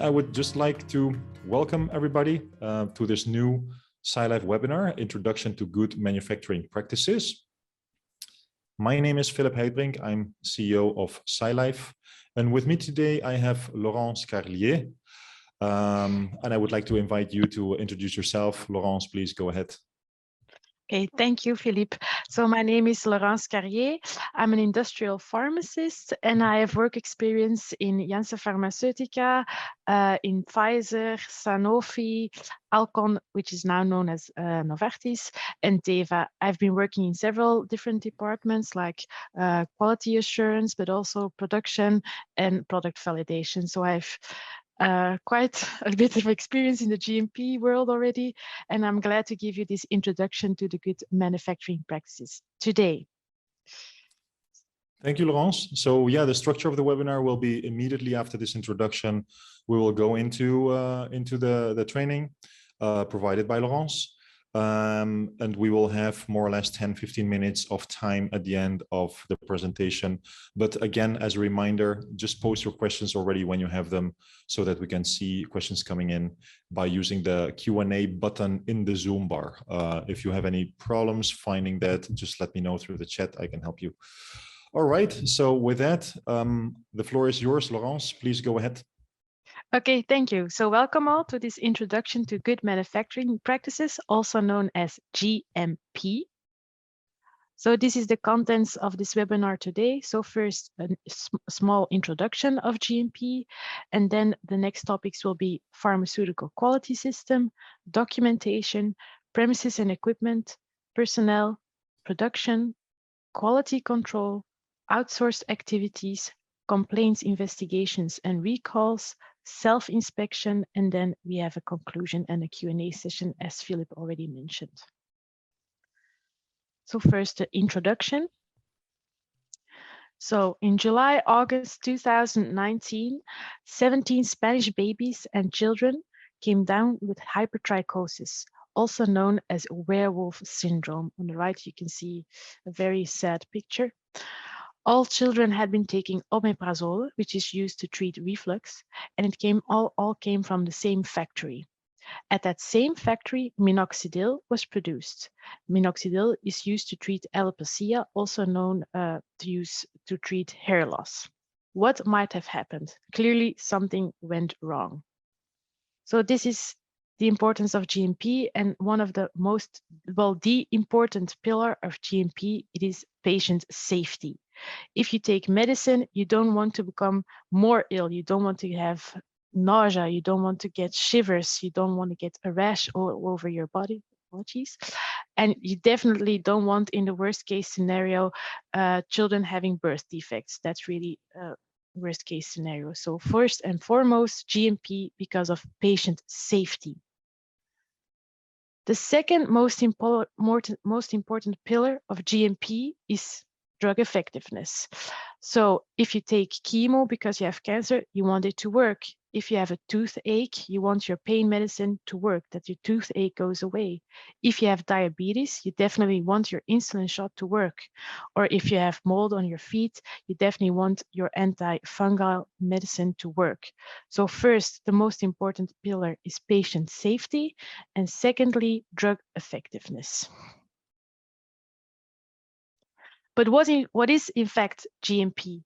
I would just like to welcome everybody to this new Scilife webinar, Introduction to Good Manufacturing Practices. My name is Philip Heidbrink. I'm CEO of Scilife. And with me today, I have Laurence Calier. And I would like to invite you to introduce yourself. Laurence, please go ahead. Okay, thank you, Philippe. So my name is Laurence Calier. I'm an industrial pharmacist and I have work experience in Janssen Pharmaceutica, in Pfizer, Sanofi, Alcon, which is now known as Novartis, and Teva. I've been working in several different departments like quality assurance, but also production and product validation. So I've quite a bit of experience in the GMP world already, and I'm glad to give you this introduction to the good manufacturing practices today. Thank you, Laurence. So yeah, the structure of the webinar will be immediately after this introduction. We will go into the training provided by Laurence. And we will have more or less 10-15 minutes of time at the end of the presentation. But again, as a reminder, just post your questions already when you have them so that we can see questions coming in by using the Q&A button in the Zoom bar. If you have any problems finding that, just let me know through the chat. I can help you. All right. So with that, the floor is yours, Laurence. Please go ahead. Okay, thank you. So welcome all to this introduction to good manufacturing practices, also known as GMP. So this is the contents of this webinar today. So first, a small introduction of GMP, and then the next topics will be pharmaceutical quality system, documentation, premises and equipment, personnel, production, quality control, outsourced activities, complaints, investigations and recalls, self-inspection, and then we have a conclusion and a Q&A session, as Philip already mentioned. So first, the introduction. So in July, August 2019, 17 Spanish babies and children came down with hypertrichosis, also known as werewolf syndrome. On the right, you can see a very sad picture. All children had been taking omeprazole, which is used to treat reflux, and it all came from the same factory. At that same factory, minoxidil was produced. Minoxidil is used to treat alopecia, also known to treat hair loss. What might have happened? Clearly, something went wrong. So this is the importance of GMP, and one of the most, the important pillar of GMP, it is patient safety. If you take medicine, you don't want to become more ill. You don't want to have nausea. You don't want to get shivers. You don't want to get a rash all over your body. Apologies. And you definitely don't want, in the worst case scenario, children having birth defects. That's really worst case scenario. So first and foremost, GMP because of patient safety. The second most important pillar of GMP is drug effectiveness. So if you take chemo because you have cancer, you want it to work. If you have a toothache, you want your pain medicine to work, that your toothache goes away. If you have diabetes, you definitely want your insulin shot to work. Or if you have mold on your feet, you definitely want your antifungal medicine to work. So first, the most important pillar is patient safety, and secondly, drug effectiveness. But what is in fact GMP?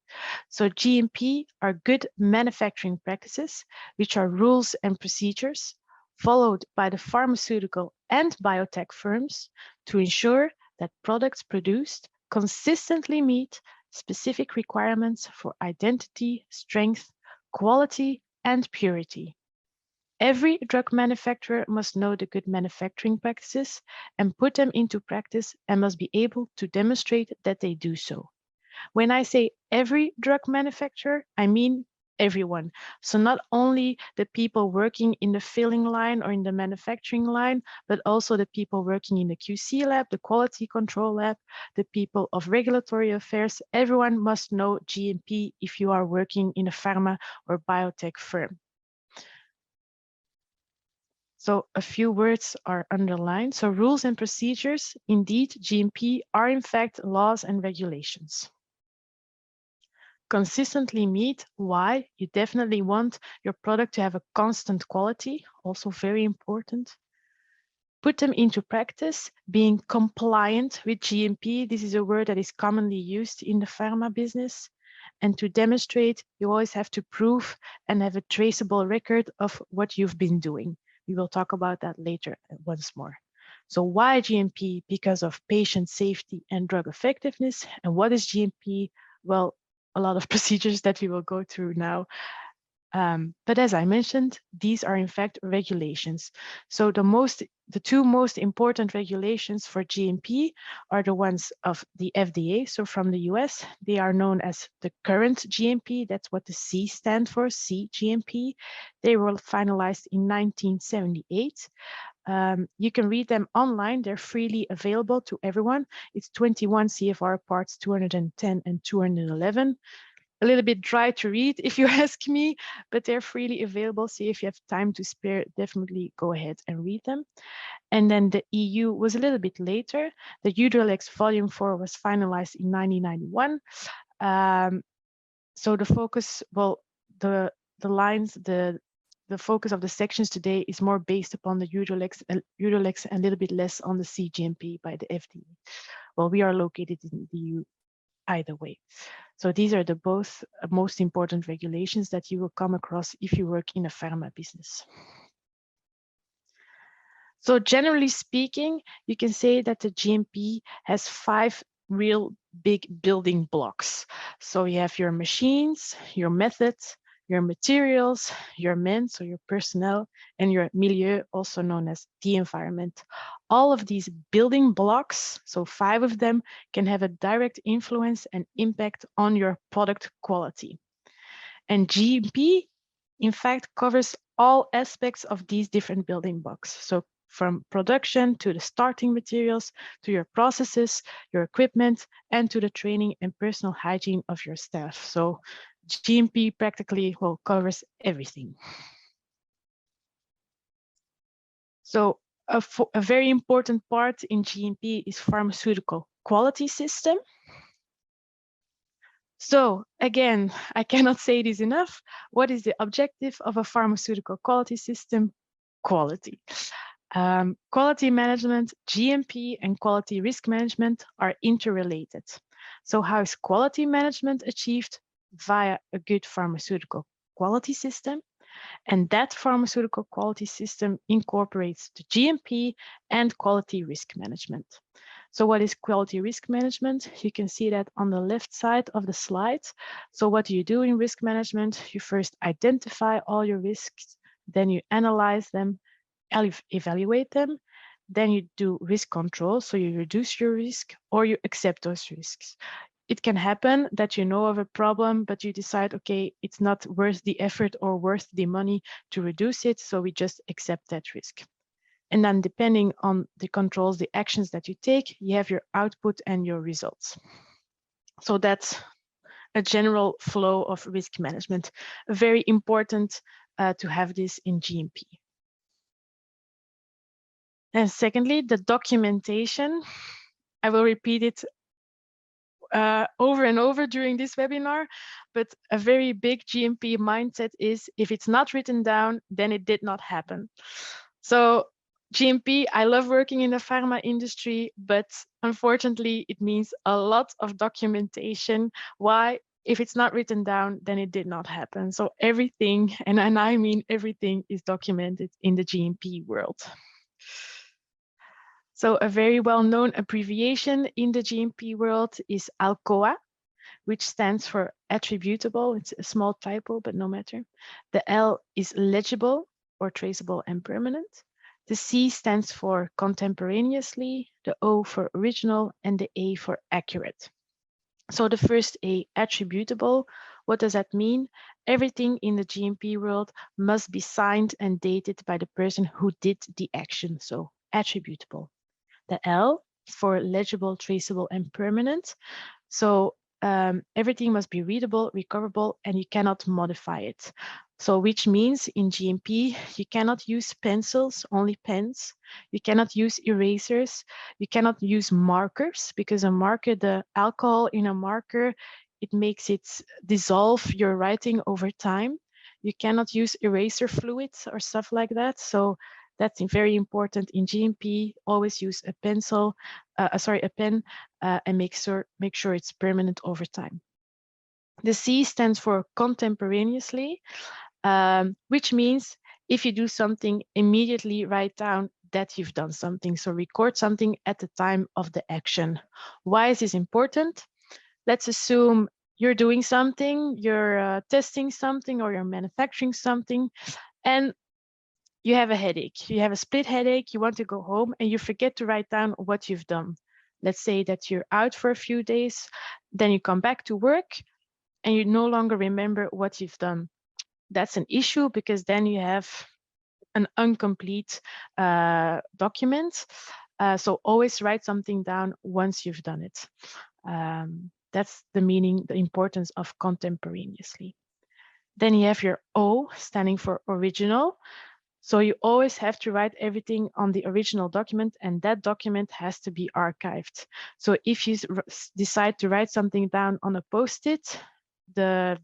So GMP are good manufacturing practices, which are rules and procedures followed by the pharmaceutical and biotech firms to ensure that products produced consistently meet specific requirements for identity, strength, quality, and purity. Every drug manufacturer must know the good manufacturing practices and put them into practice and must be able to demonstrate that they do so. When I say every drug manufacturer, I mean everyone. So not only the people working in the filling line or in the manufacturing line, but also the people working in the QC lab, the quality control lab, the people of regulatory affairs. Everyone must know GMP if you are working in a pharma or biotech firm. So a few words are underlined. So rules and procedures, indeed, GMP are in fact laws and regulations. consistently meet. Why? You definitely want your product to have a constant quality, also very important. Put them into practice, being compliant with GMP. This is a word that is commonly used in the pharma business. And to demonstrate, you always have to prove and have a traceable record of what you've been doing. We will talk about that later once more. So why GMP? Because of patient safety and drug effectiveness. And what is GMP? Well, a lot of procedures that we will go through now. But as I mentioned, these are in fact regulations. So the two most important regulations for GMP are the ones of the FDA, so from the US. They are known as the current GMP. That's what the C stands for, C GMP. They were finalized in 1978. You can read them online. They're freely available to everyone. It's 21 CFR parts 210 and 211. A little bit dry to read if you ask me, but they're freely available. So if you have time to spare, definitely go ahead and read them. And then the EU was a little bit later. The Udrelex Volume 4 was finalized in 1991. So the focus, well, the lines, the focus of the sections today is more based upon the Udrelex and a little bit less on the CGMP by the FDA. Well, we are located in the EU either way. So these are the both most important regulations that you will come across if you work in a pharma business. So generally speaking, you can say that the GMP has 5 real big building blocks. So you have your machines, your methods, your materials, your men, so your personnel, and your milieu, also known as the environment. All of these building blocks, so 5 of them, can have a direct influence and impact on your product quality. And GMP, in fact, covers all aspects of these different building blocks. So from production to the starting materials, to your processes, your equipment, and to the training and personal hygiene of your staff. So GMP practically covers everything. So a very important part in GMP is pharmaceutical quality system. So again, I cannot say this enough. What is the objective of a pharmaceutical quality system? Quality. Quality management, GMP, and quality risk management are interrelated. So how is quality management achieved? Via a good pharmaceutical quality system. And that pharmaceutical quality system incorporates the GMP and quality risk management. So what is quality risk management? You can see that on the left side of the slide. So what do you do in risk management? You first identify all your risks, then you analyze them, evaluate them, then you do risk control. So you reduce your risk or you accept those risks. It can happen that you know of a problem, but you decide, okay, it's not worth the effort or worth the money to reduce it. So we just accept that risk. And then depending on the controls, the actions that you take, you have your output and your results. So that's a general flow of risk management. Very important to have this in GMP. And secondly, the documentation. I will repeat it over and over during this webinar, but a very big GMP mindset is if it's not written down, then it did not happen. So GMP, I love working in the pharma industry, but unfortunately it means a lot of documentation. Why? If it's not written down, then it did not happen. So everything, and I mean everything, is documented in the GMP world. So a very well-known abbreviation in the GMP world is ALCOA, which stands for attributable. It's a small typo, but no matter. The L is legible or traceable and permanent. The C stands for contemporaneously, the O for original, and the A for accurate. So the first A, attributable. What does that mean? Everything in the GMP world must be signed and dated by the person who did the action, so attributable. The L for legible, traceable, and permanent. So everything must be readable, recoverable, and you cannot modify it. So which means in GMP, you cannot use pencils, only pens. You cannot use erasers. You cannot use markers because a marker, the alcohol in a marker it makes it dissolve your writing over time. You cannot use eraser fluids or stuff like that. So that's very important in GMP. Always use a pencil, a pen, and make sure it's permanent over time. The C stands for contemporaneously, which means if you do something, immediately write down that you've done something. So record something at the time of the action. Why is this important? Let's assume you're doing something, you're testing something, or you're manufacturing something, and you have a headache. You have a split headache, you want to go home, and you forget to write down what you've done. Let's say that you're out for a few days, then you come back to work, and you no longer remember what you've done. That's an issue because then you have an incomplete document. So always write something down once you've done it. That's the meaning, the importance of contemporaneously. Then you have your O standing for original. So you always have to write everything on the original document, and that document has to be archived. So if you decide to write something down on a Post-it, the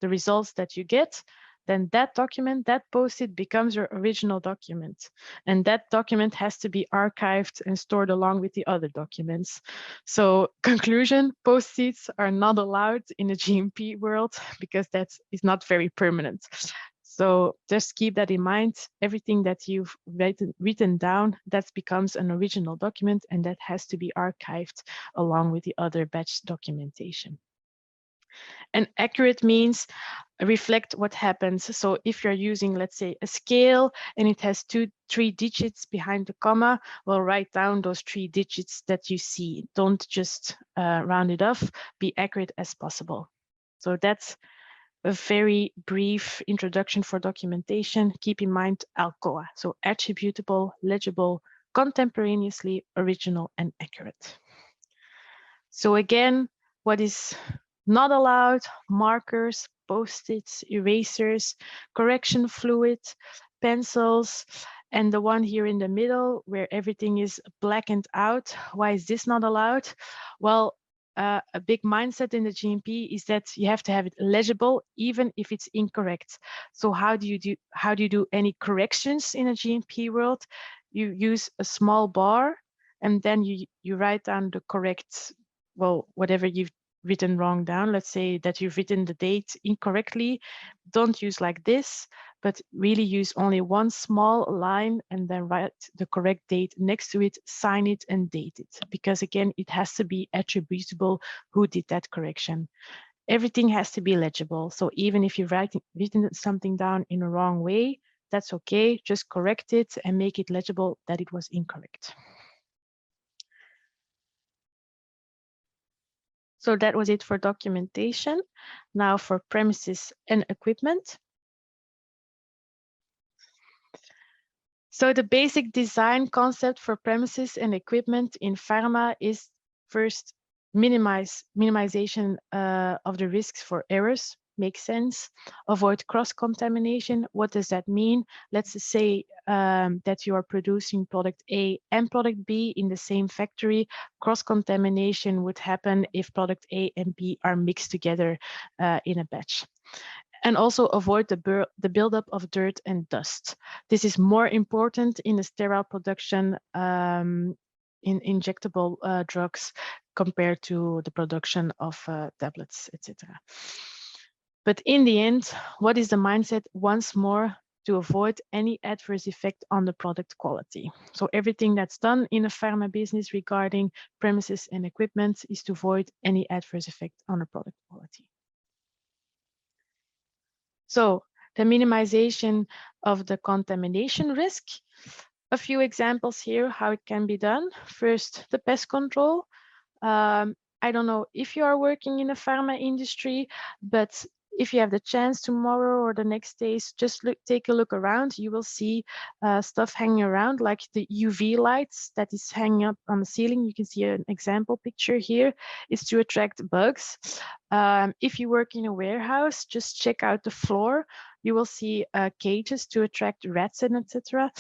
results that you get, then that document, that Post-it becomes your original document. And that document has to be archived and stored along with the other documents. So conclusion, Post-its are not allowed in the GMP world because that is not very permanent. So just keep that in mind. Everything that you've written down, that becomes an original document, and that has to be archived along with the other batch documentation. And accurate means reflect what happens. So if you're using, let's say, a scale and it has 3 digits behind the comma, well, write down those 3 digits that you see. Don't just round it off, be accurate as possible. So that's a very brief introduction for documentation. Keep in mind ALCOA, so attributable, legible, contemporaneously, original, and accurate. So again, what is not allowed: markers, Post-its, erasers, correction fluid, pencils, and the one here in the middle where everything is blackened out. Why is this not allowed? Well, a big mindset in the GMP is that you have to have it legible, even if it's incorrect. So how do you do any corrections in a GMP world? You use a small bar, and then you write down the correct, well, whatever you've written wrong down. Let's say that you've written the date incorrectly. Don't use like this, but really use only one small line and then write the correct date next to it, sign it, and date it. Because again, it has to be attributable who did that correction. Everything has to be legible. So even if you've written something down in a wrong way, that's okay. Just correct it and make it legible that it was incorrect. So that was it for documentation. Now for premises and equipment. So the basic design concept for premises and equipment in pharma is first minimization of the risks for errors. Makes sense. Avoid cross-contamination. What does that mean? Let's say that you are producing product A and product B in the same factory. Cross-contamination would happen if product A and B are mixed together in a batch. And also avoid the buildup of dirt and dust. This is more important in the sterile production in injectable drugs compared to the production of tablets, etc. But in the end, what is the mindset? Once more, to avoid any adverse effect on the product quality. So everything that's done in a pharma business regarding premises and equipment is to avoid any adverse effect on the product quality. So the minimization of the contamination risk. A few examples here how it can be done. First, the pest control. I don't know if you are working in the pharma industry, but if you have the chance tomorrow or the next days, just take a look around. You will see stuff hanging around, like the UV lights that is hanging up on the ceiling. You can see an example picture here. It's to attract bugs. If you work in a warehouse, just check out the floor. You will see cages to attract rats and etc.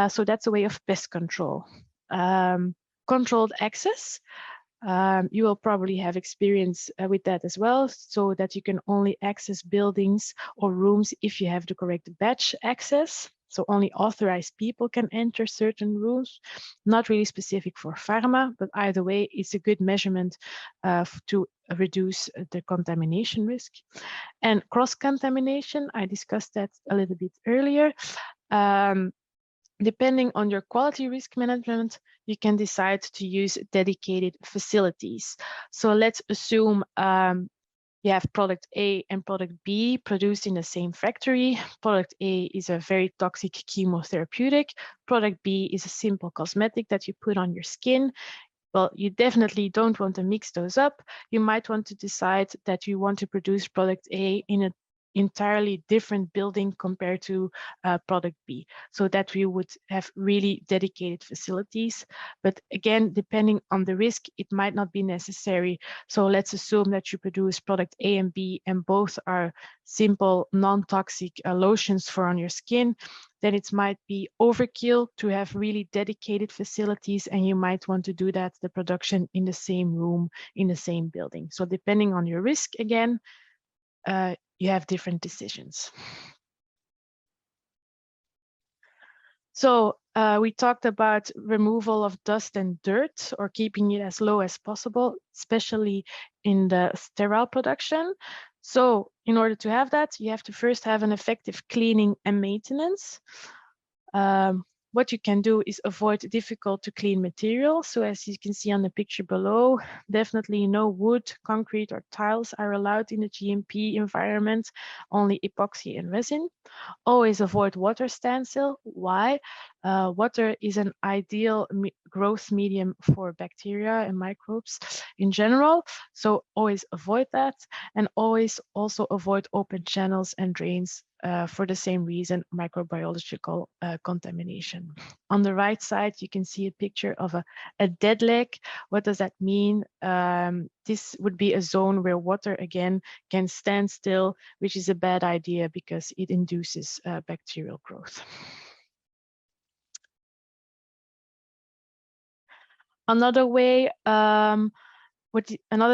So that's a way of pest control. Controlled access. You will probably have experience with that as well, so that you can only access buildings or rooms if you have the correct badge access. So only authorized people can enter certain rooms, not really specific for pharma, but either way, it's a good measurement to reduce the contamination risk. And cross-contamination, I discussed that a little bit earlier. Depending on your quality risk management, you can decide to use dedicated facilities. So let's assume you have product A and product B produced in the same factory. Product A is a very toxic chemotherapeutic. Product B is a simple cosmetic that you put on your skin. Well, you definitely don't want to mix those up. You might want to decide that you want to produce product A in an entirely different building compared to product B, so that we would have really dedicated facilities. But again, depending on the risk, it might not be necessary. So let's assume that you produce product A and B, and both are simple, non-toxic lotions for on your skin. Then it might be overkill to have really dedicated facilities, and you might want to do that, the production in the same room, in the same building. So depending on your risk, again, you have different decisions. So we talked about removal of dust and dirt, or keeping it as low as possible, especially in the sterile production. So in order to have that, you have to first have an effective cleaning and maintenance. What you can do is avoid difficult to clean material. So as you can see on the picture below, definitely no wood, concrete, or tiles are allowed in the GMP environment, only epoxy and resin. Always avoid water standstill. Why? Water is an ideal growth medium for bacteria and microbes in general. So always avoid that, and always also avoid open channels and drains for the same reason, microbiological contamination. On the right side, you can see a picture of a dead leg. What does that mean? This would be a zone where water, again, can stand still, which is a bad idea because it induces bacterial growth. Another way, another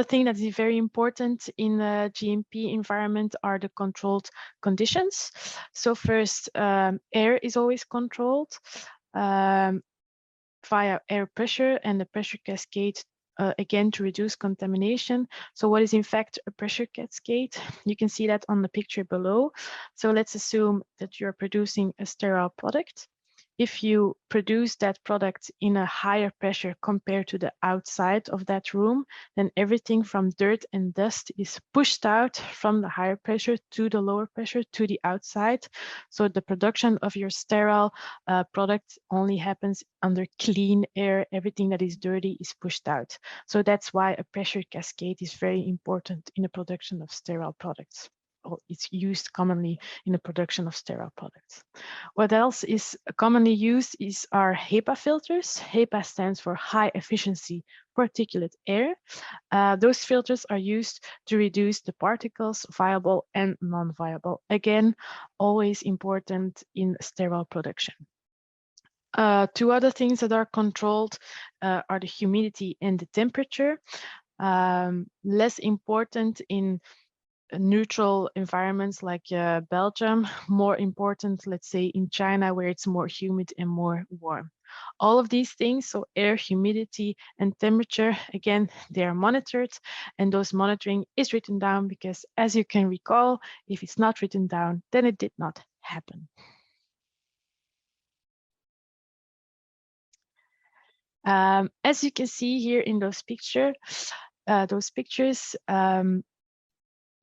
thing that is very important in the GMP environment are the controlled conditions. So first, air is always controlled via air pressure and the pressure cascade, again, to reduce contamination. So what is in fact a pressure cascade? You can see that on the picture below. So let's assume that you're producing a sterile product. If you produce that product in a higher pressure compared to the outside of that room, then everything from dirt and dust is pushed out from the higher pressure to the lower pressure to the outside. So the production of your sterile product only happens under clean air. Everything that is dirty is pushed out. So that's why a pressure cascade is very important in the production of sterile products. It's used commonly in the production of sterile products. What else is commonly used is our HEPA filters. HEPA stands for high efficiency particulate air. Those filters are used to reduce the particles, viable and non-viable. Again, always important in sterile production. Two other things that are controlled are the humidity and the temperature. Less important in neutral environments like Belgium, more important, let's say, in China, where it's more humid and more warm. All of these things, so air, humidity, and temperature, again, they are monitored, and those monitoring is written down because, as you can recall, if it's not written down, then it did not happen. As you can see here in those pictures,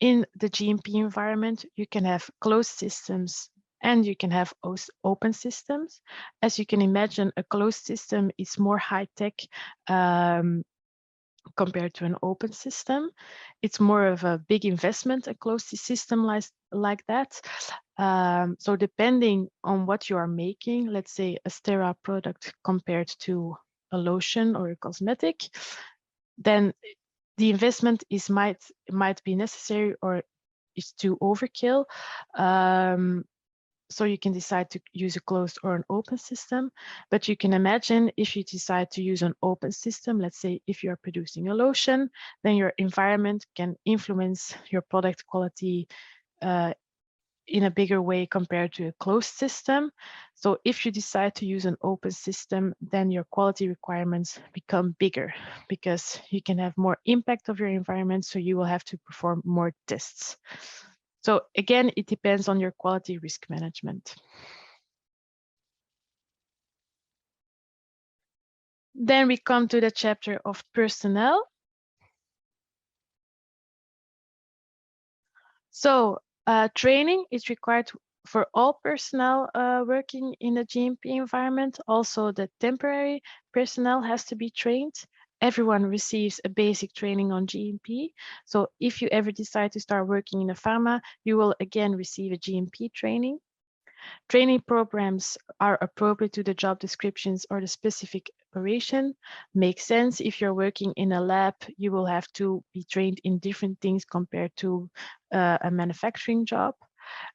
in the GMP environment, you can have closed systems and you can have open systems. As you can imagine, a closed system is more high-tech compared to an open system. It's more of a big investment, a closed system like that. So depending on what you are making, let's say a sterile product compared to a lotion or a cosmetic, then the investment might be necessary or is too overkill. So you can decide to use a closed or an open system, but you can imagine if you decide to use an open system, let's say if you're producing a lotion, then your environment can influence your product quality in a bigger way compared to a closed system. So if you decide to use an open system, then your quality requirements become bigger because you can have more impact of your environment, so you will have to perform more tests. So again, it depends on your quality risk management. Then we come to the chapter of personnel. So training is required for all personnel working in a GMP environment. Also, the temporary personnel has to be trained. Everyone receives a basic training on GMP. So if you ever decide to start working in a pharma, you will again receive a GMP training. Training programs are appropriate to the job descriptions or the specific operation. Makes sense. If you're working in a lab, you will have to be trained in different things compared to a manufacturing job.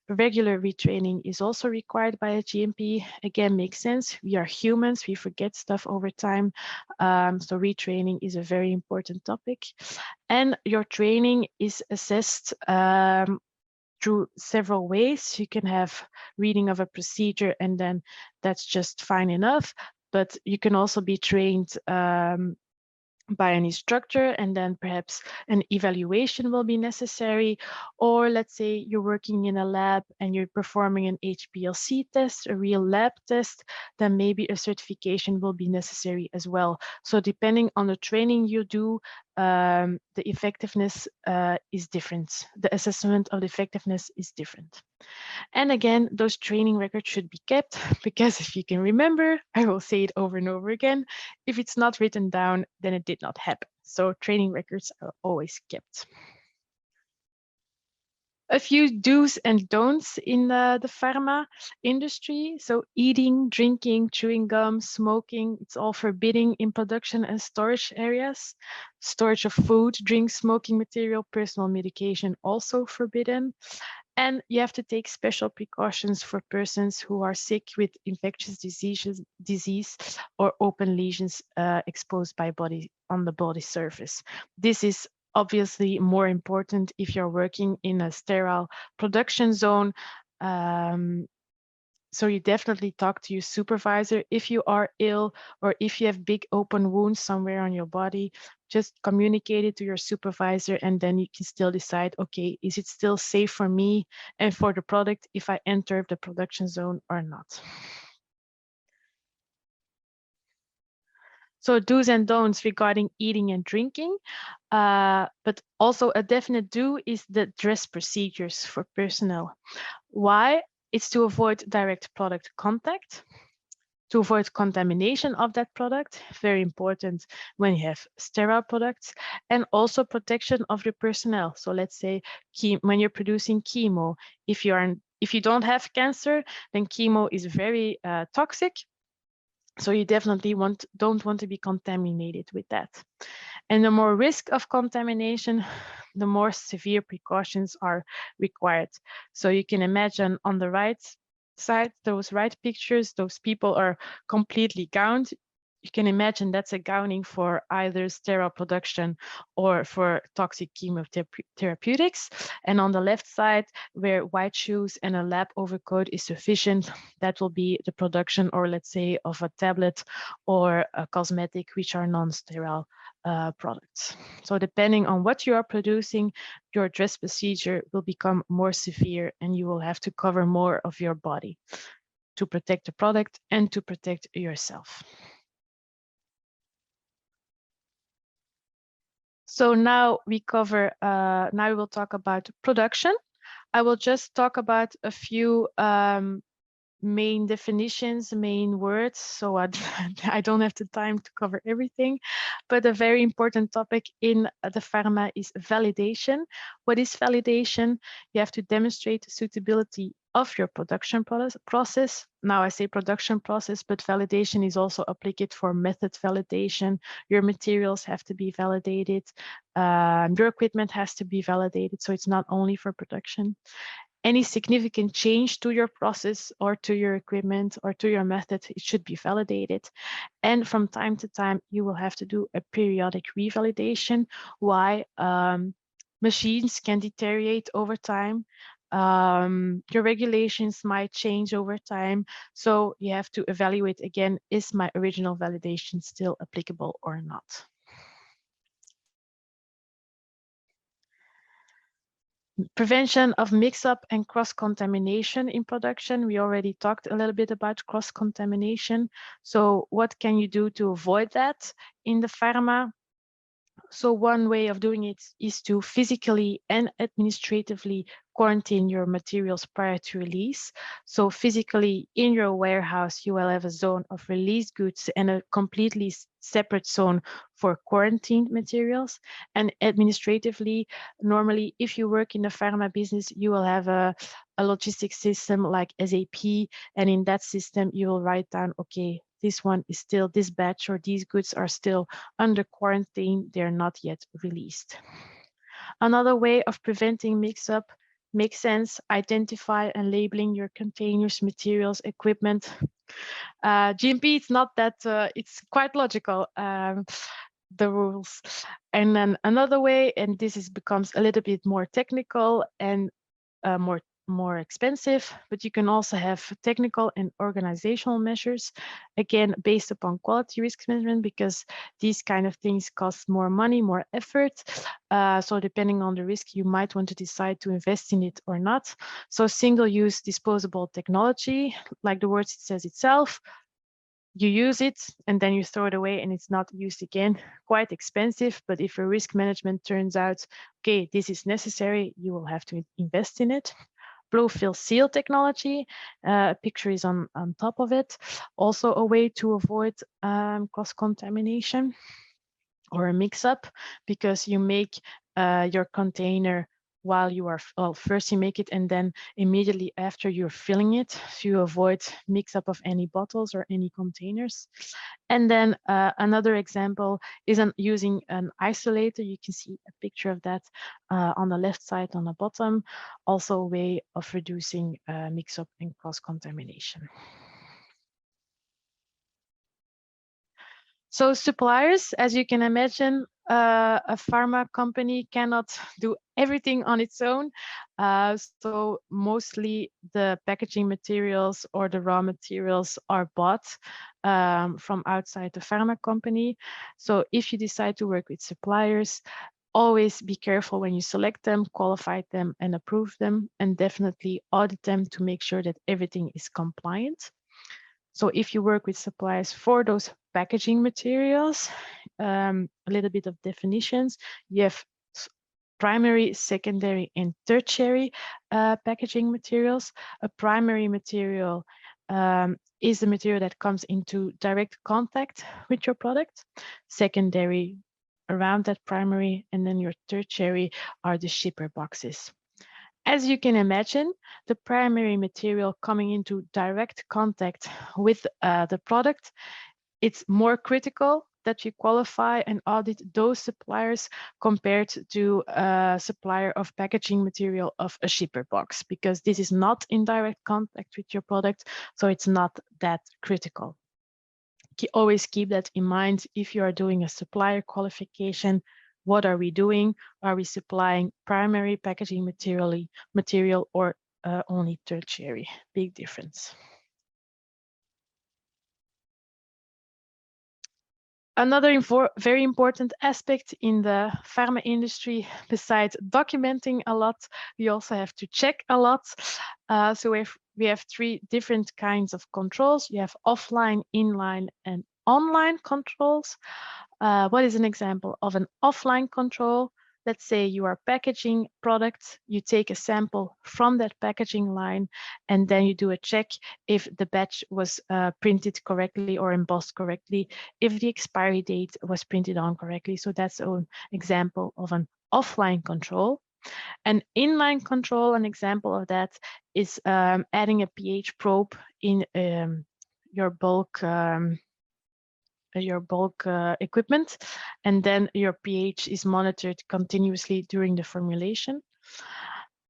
Regular retraining is also required by a GMP. Again, makes sense. We are humans, we forget stuff over time. So retraining is a very important topic. And your training is assessed through several ways. You can have reading of a procedure and then that's just fine enough, but you can also be trained by an instructor, and then perhaps an evaluation will be necessary. Or let's say you're working in a lab and you're performing an HPLC test, a real lab test, then maybe a certification will be necessary as well. So depending on the training you do, the effectiveness is different. The assessment of the effectiveness is different. And again, those training records should be kept because if you can remember, I will say it over and over again, if it's not written down, then it did not happen. So training records are always kept. A few do's and don'ts in the pharma industry. So eating, drinking, chewing gum, smoking, it's all forbidden in production and storage areas. Storage of food, drinks, smoking material, personal medication, also forbidden. And you have to take special precautions for persons who are sick with infectious disease or open lesions exposed on the body surface. This is obviously more important if you're working in a sterile production zone. So you definitely talk to your supervisor if you are ill or if you have big open wounds somewhere on your body. Just communicate it to your supervisor and then you can still decide, okay, is it still safe for me and for the product if I enter the production zone or not? So do's and don'ts regarding eating and drinking, but also a definite do is the dress procedures for personnel. Why? It's to avoid direct product contact, to avoid contamination of that product, very important when you have sterile products, and also protection of your personnel. So let's say when you're producing chemo, if you don't have cancer, then chemo is very toxic. So you definitely don't want to be contaminated with that. And the more risk of contamination, the more severe precautions are required. So you can imagine on the right side, those right pictures, those people are completely gowned. You can imagine that's a gowning for either sterile production or for toxic chemotherapeutics. And on the left side, where white shoes and a lab overcoat is sufficient, that will be the production, or let's say, of a tablet or a cosmetic, which are non-sterile products. So depending on what you are producing, your dress procedure will become more severe and you will have to cover more of your body to protect the product and to protect yourself. So now we will talk about production. I will just talk about a few main definitions, main words, so I don't have the time to cover everything, but a very important topic in the pharma is validation. What is validation? You have to demonstrate suitability of your production process. Now I say production process, but validation is also applicable for method validation. Your materials have to be validated. Your equipment has to be validated, so it's not only for production. Any significant change to your process or to your equipment or to your method, it should be validated. And from time to time, you will have to do a periodic revalidation. Why? Machines can deteriorate over time. Your regulations might change over time. So you have to evaluate again, is my original validation still applicable or not? Prevention of mix-up and cross-contamination in production. We already talked a little bit about cross-contamination. So what can you do to avoid that in the pharma? So one way of doing it is to physically and administratively quarantine your materials prior to release. So physically in your warehouse, you will have a zone of released goods and a completely separate zone for quarantined materials. And administratively, normally, if you work in the pharma business, you will have a logistics system like SAP. And in that system, you will write down, okay, this one is still, this batch or these goods are still under quarantine, they're not yet released. Another way of preventing mix-up makes sense, identify and labeling your containers, materials, equipment. GMP, it's not that, it's quite logical, the rules. And then another way, and this becomes a little bit more technical and more expensive, but you can also have technical and organizational measures, again, based upon quality risk management, because these kind of things cost more money, more effort. So depending on the risk, you might want to decide to invest in it or not. So single-use disposable technology, like the word says itself, you use it and then you throw it away and it's not used again. Quite expensive, but if your risk management turns out, okay, this is necessary, you will have to invest in it. Blow fill seal technology, a picture is on top of it. Also a way to avoid cross-contamination or a mix-up, because you make your container while you are, well, first you make it and then immediately after you're filling it, so you avoid mix-up of any bottles or any containers. And then another example is using an isolator. You can see a picture of that on the left side on the bottom. Also a way of reducing mix-up and cross-contamination. So suppliers, as you can imagine, a pharma company cannot do everything on its own. So mostly the packaging materials or the raw materials are bought from outside the pharma company. So if you decide to work with suppliers, always be careful when you select them, qualify them and approve them, and definitely audit them to make sure that everything is compliant. So if you work with suppliers for those packaging materials, a little bit of definitions, you have primary, secondary, and tertiary packaging materials. A primary material is the material that comes into direct contact with your product. Secondary, around that primary, and then your tertiary are the shipper boxes. As you can imagine, the primary material coming into direct contact with the product, it's more critical that you qualify and audit those suppliers compared to a supplier of packaging material of a shipper box, because this is not in direct contact with your product, so it's not that critical. Always keep that in mind if you are doing a supplier qualification. What are we doing? Are we supplying primary packaging material or only tertiary? Big difference. Another very important aspect in the pharma industry, besides documenting a lot, we also have to check a lot. So we have three different kinds of controls. You have offline, inline, and online controls. What is an example of an offline control? Let's say you are packaging products, you take a sample from that packaging line, and then you do a check if the batch was printed correctly or embossed correctly, if the expiry date was printed on correctly. So that's an example of an offline control. An inline control, an example of that is adding a pH probe in your bulk equipment, and then your pH is monitored continuously during the formulation.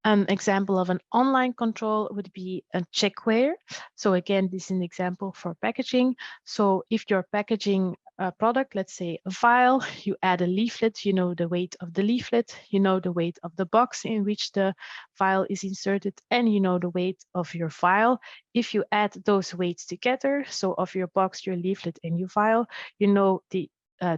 An example of an online control would be a checkware. So again, this is an example for packaging. So if you're packaging a product, let's say a vial, you add a leaflet, you know the weight of the leaflet, you know the weight of the box in which the vial is inserted, and you know the weight of your vial. If you add those weights together, so of your box, your leaflet, and your vial, you know the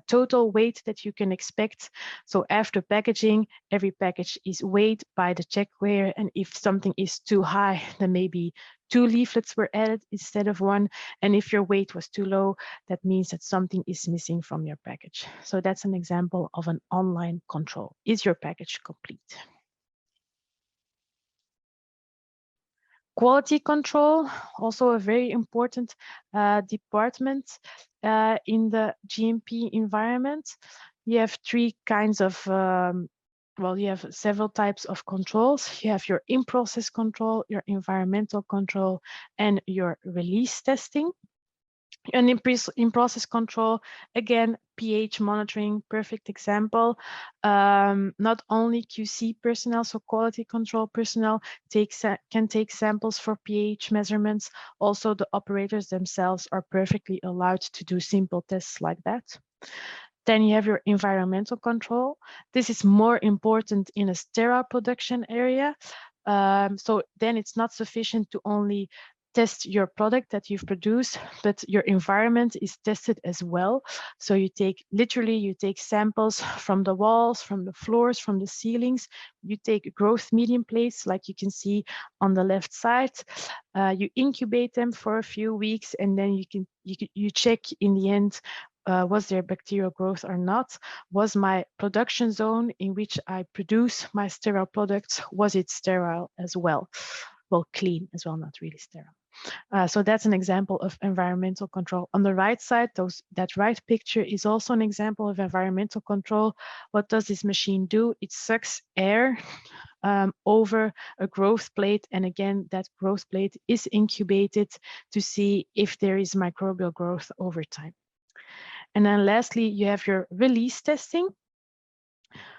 total weight that you can expect. So after packaging, every package is weighed by the checkware, and if something is too high, then maybe 2 leaflets were added instead of 1. And if your weight was too low, that means that something is missing from your package. So that's an example of an online control. Is your package complete? Quality control, also a very important department in the GMP environment. You have 3 kinds of, well, you have several types of controls. You have your in-process control, your environmental control, and your release testing. And in process control, again, pH monitoring, perfect example. Not only QC personnel, so quality control personnel can take samples for pH measurements. Also, the operators themselves are perfectly allowed to do simple tests like that. Then you have your environmental control. This is more important in a sterile production area. So then it's not sufficient to only test your product that you've produced, but your environment is tested as well. So you take samples from the walls, from the floors, from the ceilings. You take growth medium plates, like you can see on the left side. You incubate them for a few weeks, and then you check in the end, was there bacterial growth or not? Was my production zone in which I produce my sterile products, was it sterile as well? Well, clean as well, not really sterile. So that's an example of environmental control. On the right side, that right picture is also an example of environmental control. What does this machine do? It sucks air over a growth plate. And again, that growth plate is incubated to see if there is microbial growth over time. And then lastly, you have your release testing.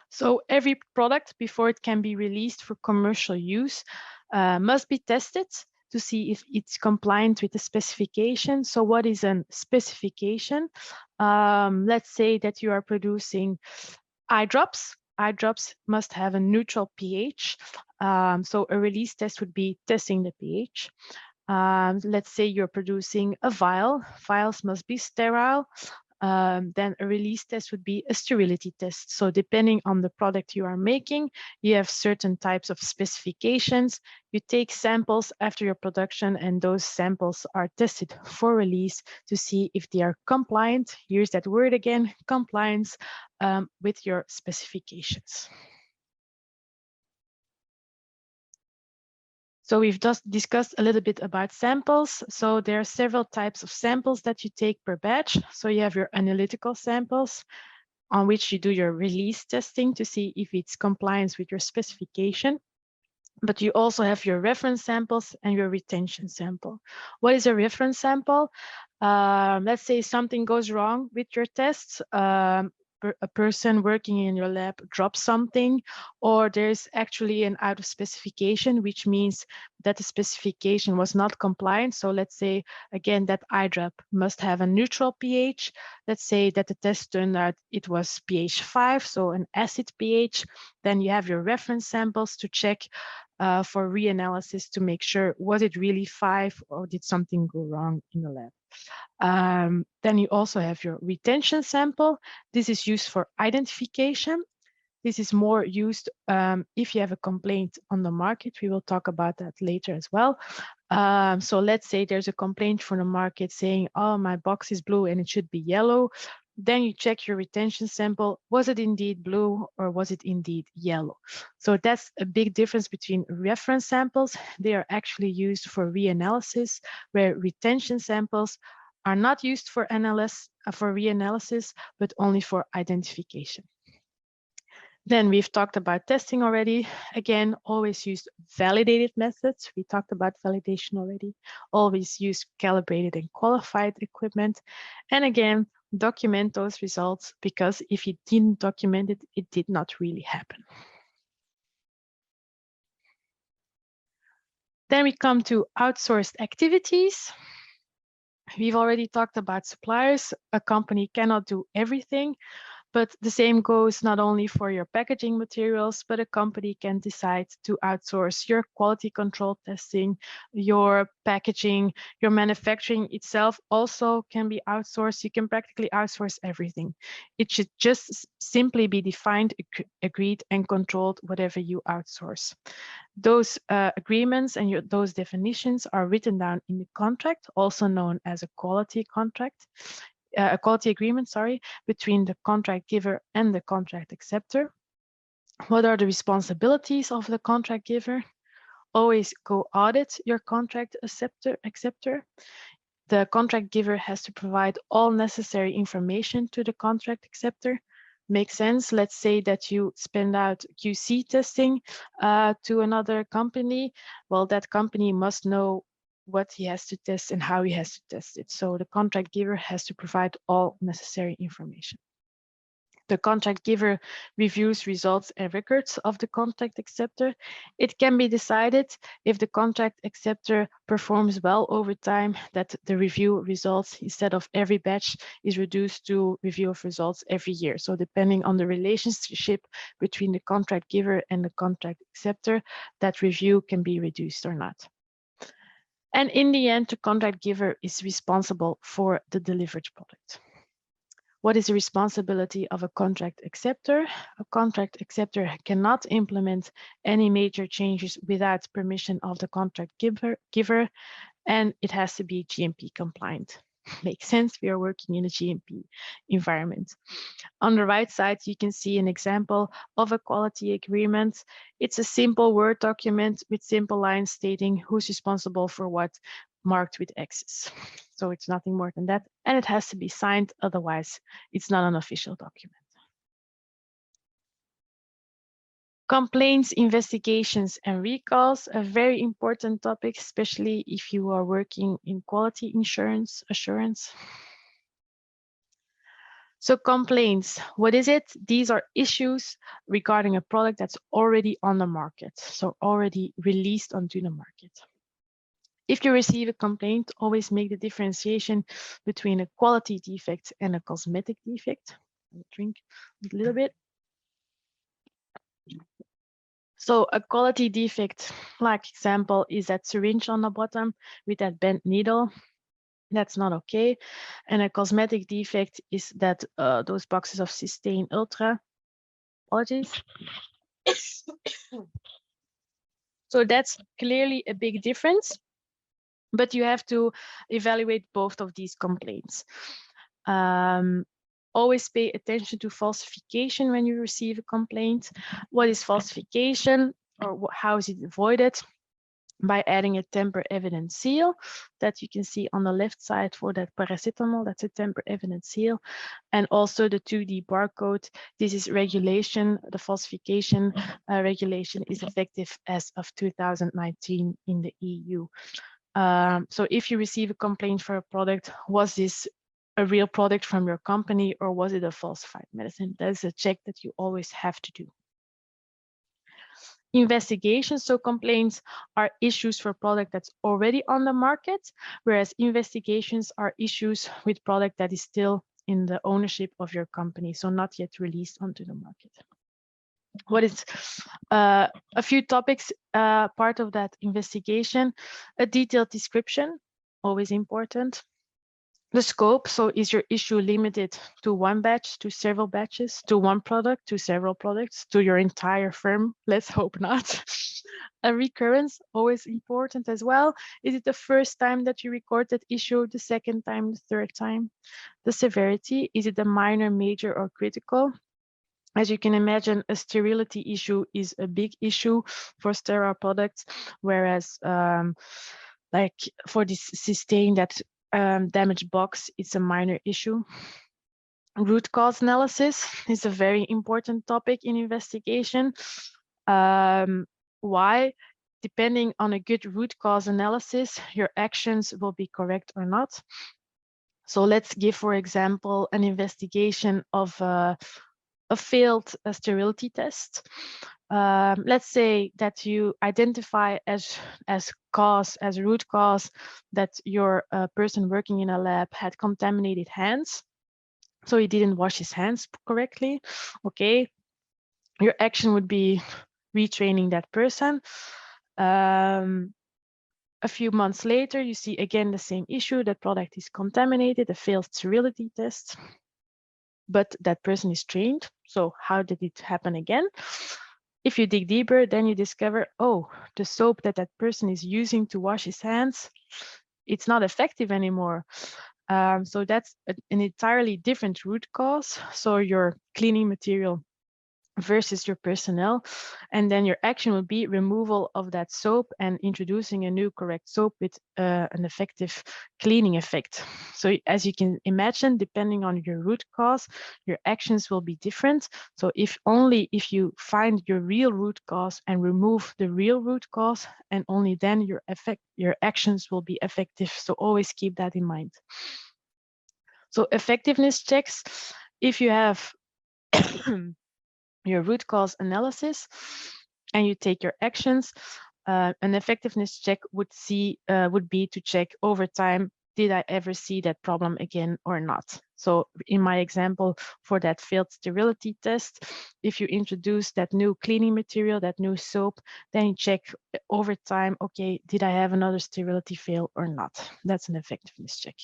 So every product, before it can be released for commercial use, must be tested to see if it's compliant with the specification. So what is a specification? Let's say that you are producing eye drops. Eye drops must have a neutral pH. So a release test would be testing the pH. Let's say you're producing a vial. Vials must be sterile. Then a release test would be a sterility test. So depending on the product you are making, you have certain types of specifications. You take samples after your production, and those samples are tested for release to see if they are compliant. Here's that word again, compliance, with your specifications. So we've just discussed a little bit about samples. So there are several types of samples that you take per batch. So you have your analytical samples on which you do your release testing to see if it's compliance with your specification. But you also have your reference samples and your retention sample. What is a reference sample? Let's say something goes wrong with your tests. A person working in your lab drops something, or there's actually an out of specification, which means that the specification was not compliant. So let's say, again, that eye drop must have a neutral pH. Let's say that the test turned out it was pH 5, so an acid pH. Then you have your reference samples to check for reanalysis to make sure, was it really 5 or did something go wrong in the lab? Then you also have your retention sample. This is used for identification. This is more used if you have a complaint on the market. We will talk about that later as well. So let's say there's a complaint from the market saying, oh, my box is blue and it should be yellow. Then you check your retention sample. Was it indeed blue or was it indeed yellow? So that's a big difference between reference samples. They are actually used for reanalysis, where retention samples are not used for reanalysis, but only for identification. Then we've talked about testing already. Again, always use validated methods. We talked about validation already. Always use calibrated and qualified equipment. And again, document those results, because if you didn't document it, it did not really happen. Then we come to outsourced activities. We've already talked about suppliers. A company cannot do everything, but the same goes not only for your packaging materials, but a company can decide to outsource your quality control testing, your packaging, your manufacturing itself also can be outsourced. You can practically outsource everything. It should just simply be defined, agreed, and controlled whatever you outsource. Those agreements and those definitions are written down in the contract, also known as a quality contract. A quality agreement, sorry, between the contract giver and the contract acceptor. What are the responsibilities of the contract giver? Always go audit your contract acceptor. The contract giver has to provide all necessary information to the contract acceptor. Makes sense. Let's say that you spend out QC testing to another company. Well, that company must know what he has to test and how he has to test it. So the contract giver has to provide all necessary information. The contract giver reviews results and records of the contract acceptor. It can be decided if the contract acceptor performs well over time that the review results, instead of every batch, is reduced to review of results every year. So depending on the relationship between the contract giver and the contract acceptor, that review can be reduced or not. And in the end, the contract giver is responsible for the delivered product. What is the responsibility of a contract acceptor? A contract acceptor cannot implement any major changes without permission of the contract giver, and it has to be GMP compliant. Makes sense, we are working in a GMP environment. On the right side, you can see an example of a quality agreement. It's a simple Word document with simple lines stating who's responsible for what, marked with X's. So it's nothing more than that. And it has to be signed, otherwise it's not an official document. Complaints, investigations, and recalls, a very important topic, especially if you are working in quality assurance. So complaints, what is it? These are issues regarding a product that's already on the market, so already released onto the market. If you receive a complaint, always make the differentiation between a quality defect and a cosmetic defect. I'll drink a little bit. So a quality defect, like example, is that syringe on the bottom with that bent needle. That's not okay. And a cosmetic defect is that those boxes of Cysteine Ultra. Apologies. So that's clearly a big difference, but you have to evaluate both of these complaints. Always pay attention to falsification when you receive a complaint. What is falsification, or how is it avoided? By adding a tamper evident seal that you can see on the left side for that paracetamol, that's a tamper evident seal. And also the 2D barcode, this is regulation. The falsification regulation is effective as of 2019 in the EU. So if you receive a complaint for a product, was this a real product from your company or was it a falsified medicine? That is a check that you always have to do. Investigations, so complaints are issues for product that's already on the market, whereas investigations are issues with product that is still in the ownership of your company, so not yet released onto the market. What is a few topics part of that investigation? A detailed description, always important. The scope, so is your issue limited to one batch, to several batches, to one product, to several products, to your entire firm? Let's hope not. A recurrence, always important as well. Is it the first time that you record that issue, the second time, the third time? The severity, is it a minor, major, or critical? As you can imagine, a sterility issue is a big issue for sterile products, whereas like for this Cysteine, that damaged box, it's a minor issue. Root cause analysis is a very important topic in investigation. Why? Depending on a good root cause analysis, your actions will be correct or not. So let's give, for example, an investigation of a failed sterility test. Let's say that you identify as root cause that your person working in a lab had contaminated hands, so he didn't wash his hands correctly. Okay, your action would be retraining that person. A few months later, you see again the same issue. That product is contaminated, a failed sterility test, but that person is trained. So how did it happen again? If you dig deeper, then you discover, oh, the soap that that person is using to wash his hands, it's not effective anymore. So that's an entirely different root cause. So your cleaning material versus your personnel, and then your action will be removal of that soap and introducing a new correct soap with an effective cleaning effect. So as you can imagine, depending on your root cause, your actions will be different. So if you find your real root cause and remove the real root cause, and only then your actions will be effective. So always keep that in mind. So effectiveness checks, if you have your root cause analysis and you take your actions, an effectiveness check would be to check over time, did I ever see that problem again or not? So in my example for that failed sterility test, if you introduce that new cleaning material, that new soap, then you check over time, okay, did I have another sterility fail or not? That's an effectiveness check.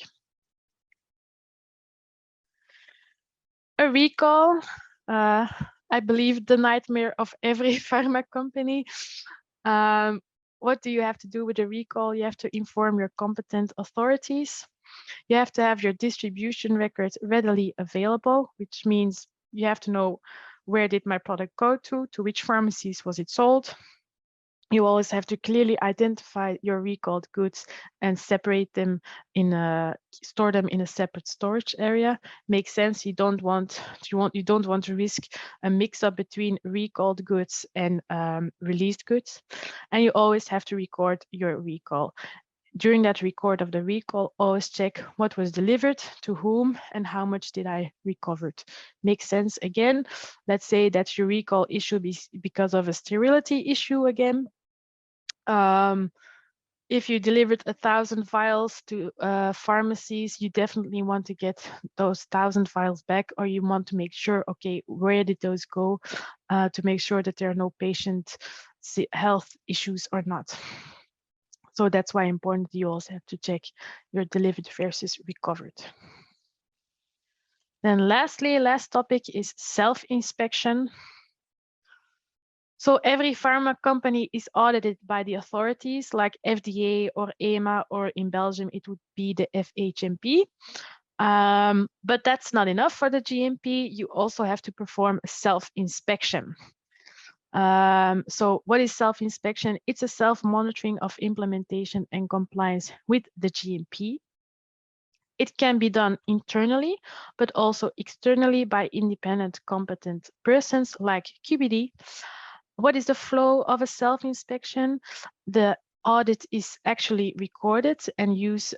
A recall, I believe the nightmare of every pharma company. What do you have to do with a recall? You have to inform your competent authorities. You have to have your distribution records readily available, which means you have to know, where did my product go to which pharmacies was it sold. You always have to clearly identify your recalled goods and separate them store them in a separate storage area. Makes sense. You don't want to risk a mix-up between recalled goods and released goods. And you always have to record your recall. During that record of the recall, always check what was delivered to whom and how much did I recovered. Makes sense again. Let's say that your recall issue is because of a sterility issue again. If you delivered 1,000 vials to pharmacies, you definitely want to get those 1,000 vials back, or you want to make sure, okay, where did those go, to make sure that there are no patient health issues or not. So that's why important you also have to check your delivered versus recovered. Then lastly, last topic is self-inspection. So every pharma company is audited by the authorities like FDA or EMA, or in Belgium, it would be the FHMP. But that's not enough for the GMP. You also have to perform self-inspection. So what is self-inspection? It's a self-monitoring of implementation and compliance with the GMP. It can be done internally, but also externally by independent competent persons like QBD. What is the flow of a self-inspection? The audit is actually recorded and use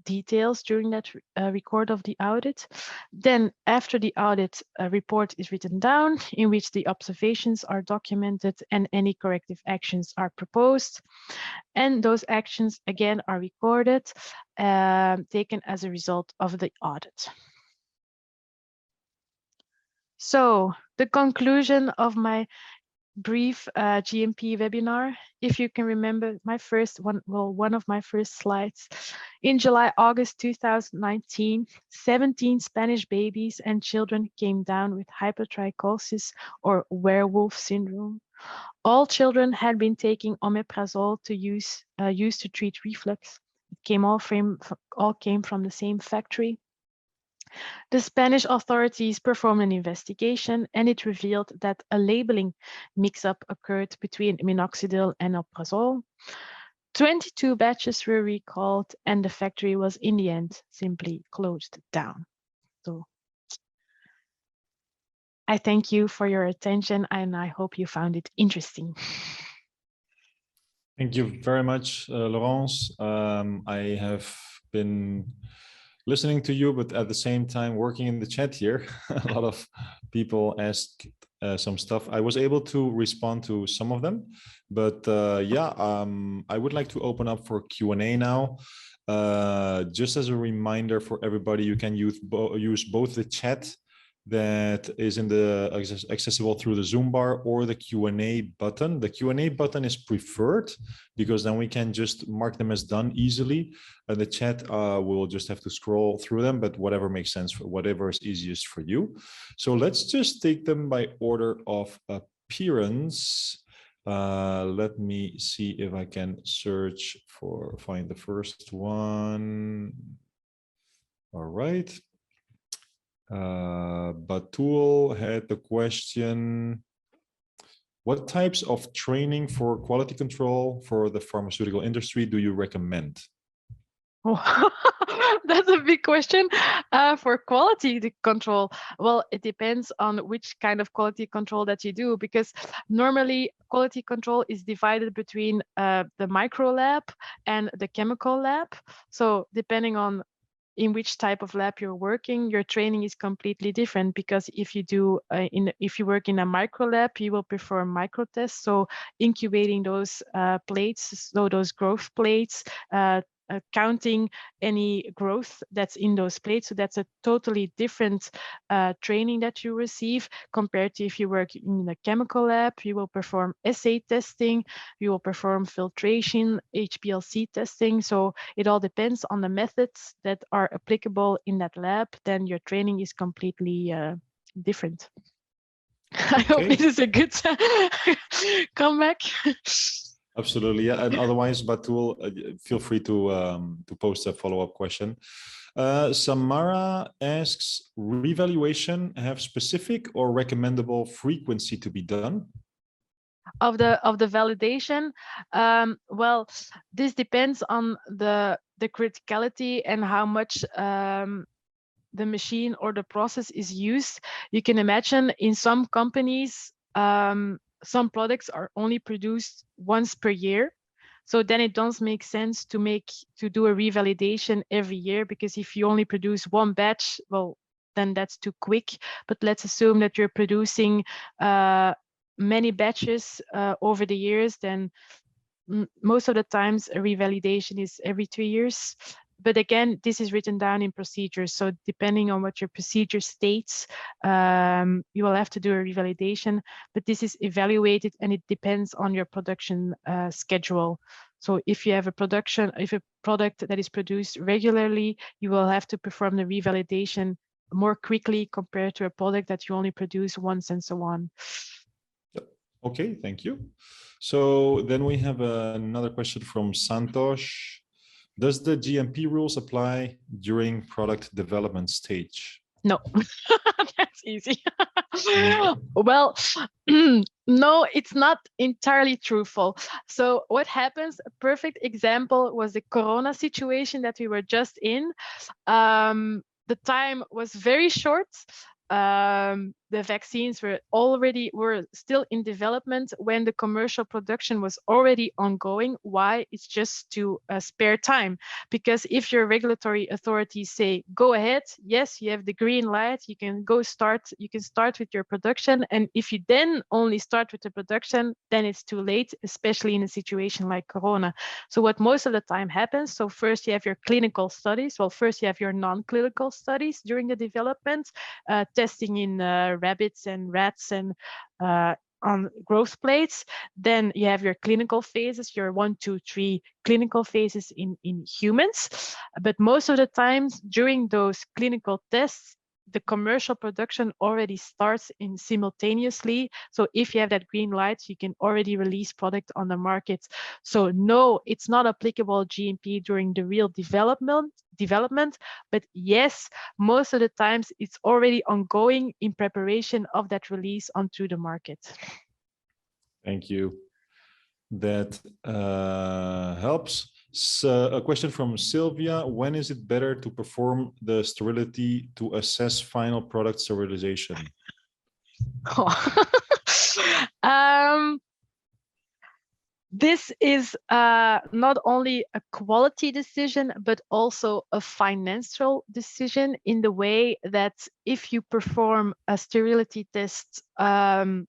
details during that record of the audit. Then after the audit, a report is written down in which the observations are documented and any corrective actions are proposed. And those actions again are recorded, taken as a result of the audit. So the conclusion of my brief GMP webinar, if you can remember one of my first slides. In August 2019, 17 Spanish babies and children came down with hypertrichosis or werewolf syndrome. All children had been taking omeprazole used to treat reflux. It all came from the same factory. The Spanish authorities performed an investigation and it revealed that a labeling mix-up occurred between minoxidil and omeprazole. 22 batches were recalled and the factory was in the end simply closed down. So I thank you for your attention and I hope you found it interesting. Thank you very much, Laurence. I have been listening to you, but at the same time working in the chat here. A lot of people asked some stuff. I was able to respond to some of them, but I would like to open up for Q&A now. Just as a reminder for everybody, you can use both the chat that is in the accessible through the Zoom bar or the Q&A button. The Q&A button is preferred because then we can just mark them as done easily. And the chat, we'll just have to scroll through them, but whatever makes sense, for whatever is easiest for you. So let's just take them by order of appearance. Let me see if I can find the first one. All right. Batul had the question, what types of training for quality control for the pharmaceutical industry do you recommend? Oh, that's a big question. For quality control, well, it depends on which kind of quality control that you do, because normally quality control is divided between the micro lab and the chemical lab. So depending on in which type of lab you're working, your training is completely different, because if you work in a micro lab, you will perform micro tests, so incubating those plates, so those growth plates, counting any growth that's in those plates. So that's a totally different training that you receive compared to if you work in a chemical lab. You will perform assay testing, you will perform filtration, HPLC testing. So it all depends on the methods that are applicable in that lab. Then your training is completely different. Okay. I hope this is a good comeback. Absolutely, yeah. And otherwise, Batul, feel free to post a follow-up question. Samara asks, revaluation have specific or recommendable frequency to be done? Of the validation, well, this depends on the criticality and how much the machine or the process is used. You can imagine in some companies, some products are only produced once per year. So then it does make sense to do a revalidation every year, because if you only produce one batch, well, then that's too quick. But let's assume that you're producing many batches over the years, then most of the times a revalidation is every 2 years. But again, this is written down in procedures. So depending on what your procedure states, you will have to do a revalidation, but this is evaluated and it depends on your production schedule. So if you have a product that is produced regularly, you will have to perform the revalidation more quickly compared to a product that you only produce once, and so on. Okay, thank you. So then we have another question from Santosh. Does the GMP rules apply during product development stage? No, that's easy. Well, no, it's not entirely truthful. So what happens, a perfect example was the Corona situation that we were just in. The time was very short. The vaccines were still in development when the commercial production was already ongoing. Why? It's just to spare time, because if your regulatory authorities say go ahead, yes, you have the green light, you can start with your production, and if you then only start with the production, then it's too late, especially in a situation like Corona. So what most of the time happens, so first you have your clinical studies, first you have your non-clinical studies during the development, testing in rabbits and rats and on growth plates. Then you have your clinical phases, your 1, 2, 3 clinical phases in humans. But most of the times during those clinical tests, the commercial production already starts in simultaneously. So if you have that green light, you can already release product on the market. So no, it's not applicable GMP during the real development, but yes, most of the times it's already ongoing in preparation of that release onto the market. Thank you. That helps. So a question from Sylvia: when is it better to perform the sterility to assess final product sterilization? This is not only a quality decision, but also a financial decision, in the way that if you perform a sterility test on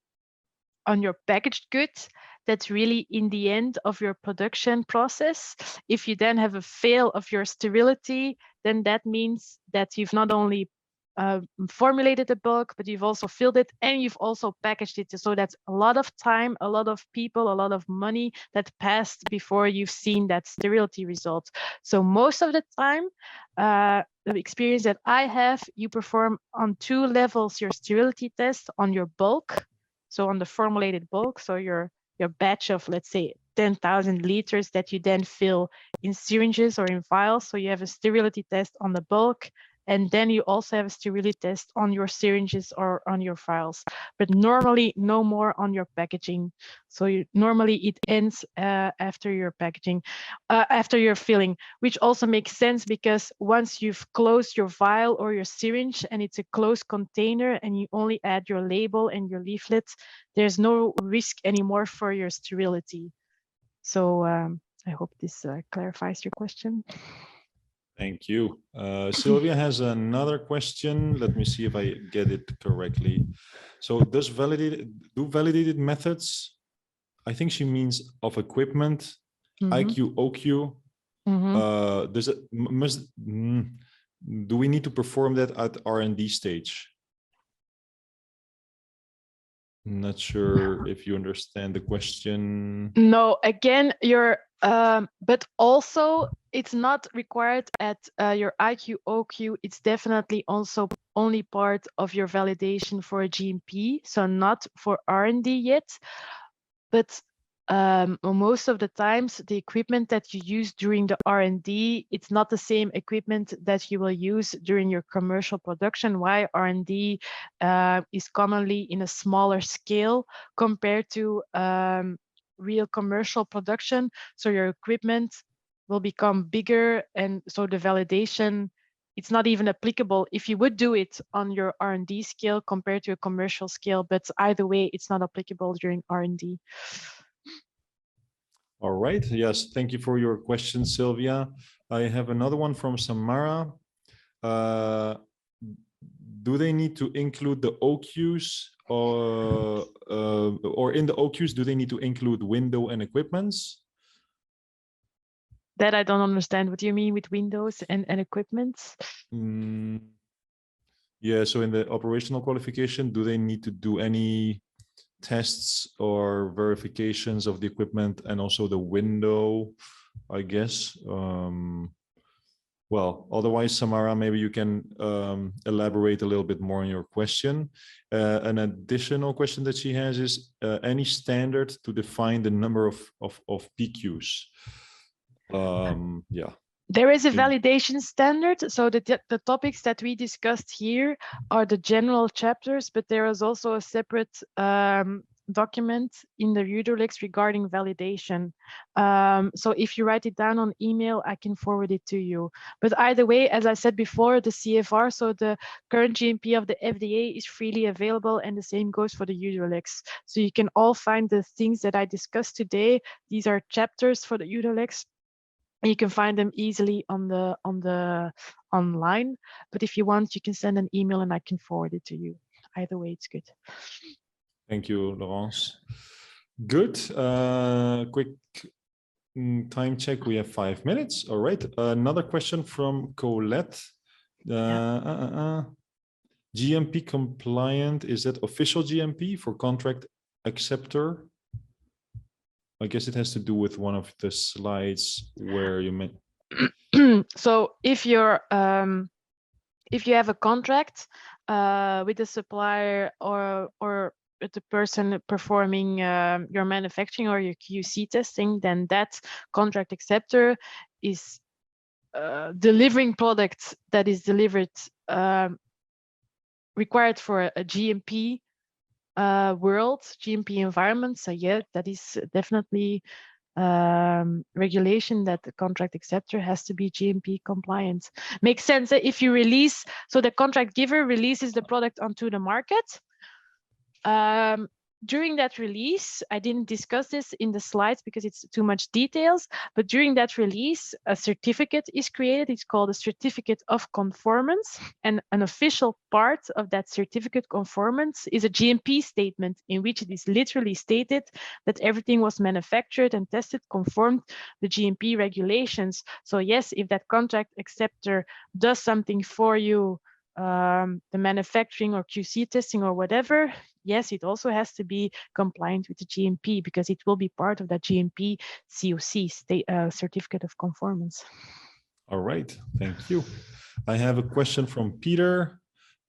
your packaged goods, that's really in the end of your production process. If you then have a fail of your sterility, then that means that you've not only formulated the bulk, but you've also filled it and you've also packaged it. So that's a lot of time, a lot of people, a lot of money that passed before you've seen that sterility result. So most of the time, the experience that I have, you perform on 2 levels your sterility test on your bulk. So on the formulated bulk, so your batch of, let's say, 10,000 liters that you then fill in syringes or in vials. So you have a sterility test on the bulk, and then you also have a sterility test on your syringes or on your vials, but normally no more on your packaging. So normally it ends after your packaging, after your filling, which also makes sense because once you've closed your vial or your syringe and it's a closed container and you only add your label and your leaflet, there's no risk anymore for your sterility. So I hope this clarifies your question. Thank you. Sylvia has another question. Let me see if I get it correctly. So do validated methods, I think she means of equipment, IQ, OQ. Do we need to perform that at R&D stage? I'm not sure if you understand the question. No, again, but also it's not required at your IQ, OQ. It's definitely also only part of your validation for a GMP, so not for R&D yet. But most of the times, the equipment that you use during the R&D, it's not the same equipment that you will use during your commercial production. Why? R&D is commonly in a smaller scale compared to real commercial production. So your equipment will become bigger, and so the validation, it's not even applicable if you would do it on your R&D scale compared to a commercial scale, but either way, it's not applicable during R&D. All right. Yes. Thank you for your question, Sylvia. I have another one from Samara. Do they need to include the OQs or in the OQs, do they need to include window and equipments? That I don't understand. What do you mean with windows and equipments? Yeah, so in the operational qualification, do they need to do any tests or verifications of the equipment and also the window, I guess? Well, otherwise, Samara, maybe you can elaborate a little bit more on your question. An additional question that she has is any standard to define the number of PQs? Yeah. There is a validation standard. So the topics that we discussed here are the general chapters, but there is also a separate document in the Uderlex regarding validation. So if you write it down on email, I can forward it to you. But either way, as I said before, the CFR, so the current GMP of the FDA, is freely available, and the same goes for the Uderlex. So you can all find the things that I discussed today. These are chapters for the Uderlex. You can find them easily on the online, but if you want, you can send an email and I can forward it to you. Either way, it's good. Thank you, Laurence. Good. Quick time check. We have 5 minutes. All right. Another question from Colette. GMP compliant, is that official GMP for contract acceptor? I guess it has to do with one of the slides where you meant. So if you have a contract with a supplier or with the person performing your manufacturing or your QC testing, then that contract acceptor is delivering products that is delivered required for a GMP world, GMP environment. So yeah, that is definitely regulation that the contract acceptor has to be GMP compliant. Makes sense that if you release, so the contract giver releases the product onto the market, during that release, I didn't discuss this in the slides because it's too much details, but during that release, a certificate is created. It's called a certificate of conformance. And an official part of that certificate conformance is a GMP statement in which it is literally stated that everything was manufactured and tested conformed the GMP regulations. So yes, if that contract acceptor does something for you, the manufacturing or QC testing or whatever, yes, it also has to be compliant with the GMP because it will be part of that GMP COC, certificate of conformance. All right, thank you. I have a question from Peter.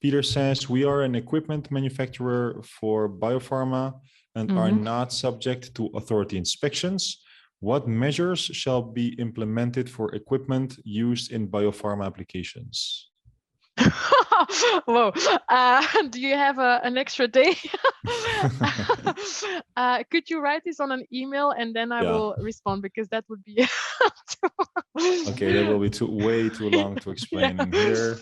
Peter says, we are an equipment manufacturer for biopharma and are not subject to authority inspections. What measures shall be implemented for equipment used in biopharma applications? Whoa, do you have an extra day? Could you write this on an email and then I will respond, because that would be okay, that will be way too long to explain in here.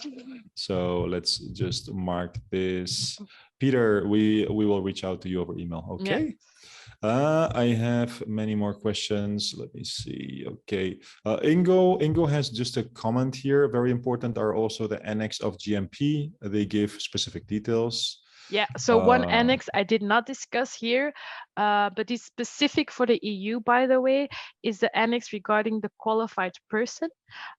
So let's just mark this. Peter, we will reach out to you over email. Okay. I have many more questions. Let me see. Okay. Ingo has just a comment here. Very important are also the annex of GMP. They give specific details. Yeah, so one annex I did not discuss here, but it's specific for the EU, by the way, is the annex regarding the qualified person.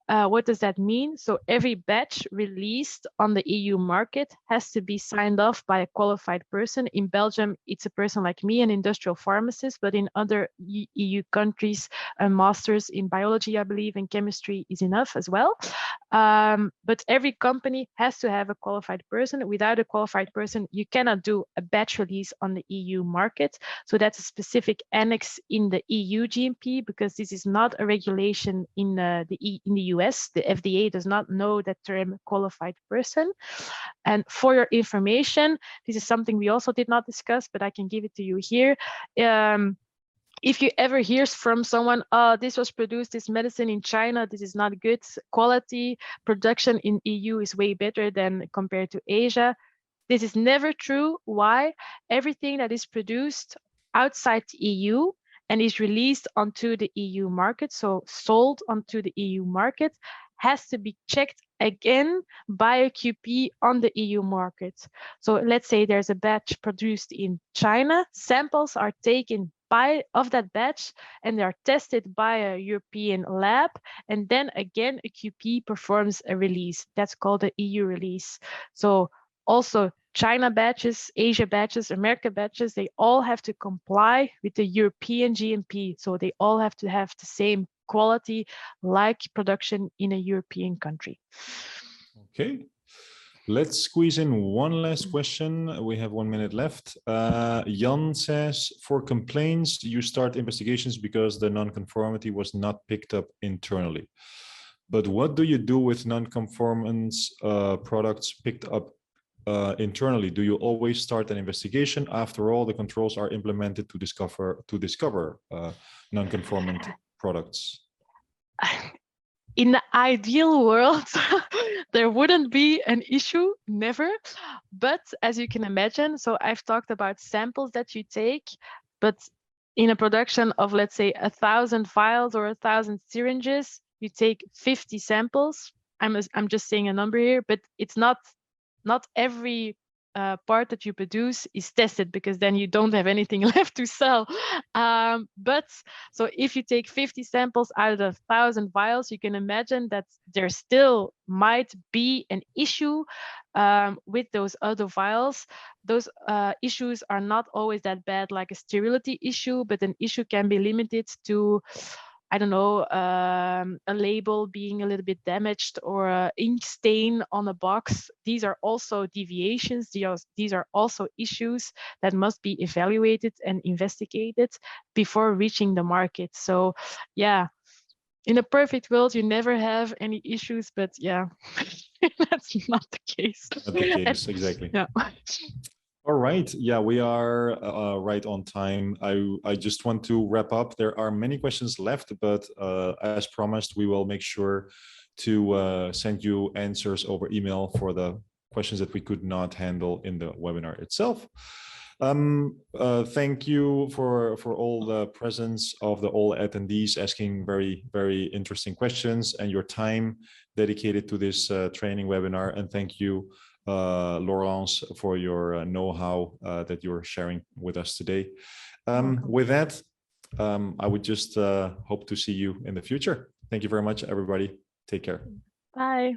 What does that mean? So every batch released on the EU market has to be signed off by a qualified person. In Belgium, it's a person like me, an industrial pharmacist, but in other EU countries, a master's in biology, I believe, and chemistry is enough as well. But every company has to have a qualified person. Without a qualified person, you cannot do a batch release on the EU market. So that's a specific annex in the EU GMP, because this is not a regulation in the US. The FDA does not know that term qualified person. And for your information, this is something we also did not discuss, but I can give it to you here. If you ever hear from someone, oh, this was produced, this medicine in China, this is not good quality, production in EU is way better than compared to Asia. This is never true. Why? Everything that is produced outside the EU and is released onto the EU market, so sold onto the EU market, has to be checked again by a QP on the EU market. So let's say there's a batch produced in China, samples are taken of that batch and they are tested by a European lab, and then again a QP performs a release. That's called an EU release. So also China batches, Asia batches, America batches, they all have to comply with the European GMP. So they all have to have the same quality like production in a European country. Okay. Let's squeeze in one last question. We have 1 minute left. Jan says, for complaints, you start investigations because the non-conformity was not picked up internally. But what do you do with non-conformance products picked up internally? Do you always start an investigation? After all, the controls are implemented to discover non-conformant products. In the ideal world, there wouldn't be an issue, never. But as you can imagine, so I've talked about samples that you take, but in a production of, let's say, 1,000 vials or 1,000 syringes, you take 50 samples. I'm just saying a number here, but it's not every part that you produce is tested, because then you don't have anything left to sell. But so if you take 50 samples out of 1,000 vials, you can imagine that there still might be an issue with those other vials. Those issues are not always that bad, like a sterility issue, but an issue can be limited to, I don't know, a label being a little bit damaged or an ink stain on a box. These are also deviations. These are also issues that must be evaluated and investigated before reaching the market. So yeah, in a perfect world, you never have any issues, but yeah, that's not the case. Not the case, exactly. Yeah. All right. Yeah, we are right on time. I just want to wrap up. There are many questions left, but as promised, we will make sure to send you answers over email for the questions that we could not handle in the webinar itself. Thank you for all the presence of all attendees asking very, very interesting questions and your time dedicated to this training webinar. And thank you, Laurence, for your know-how that you're sharing with us today. With that, I would just hope to see you in the future. Thank you very much, everybody. Take care. Bye.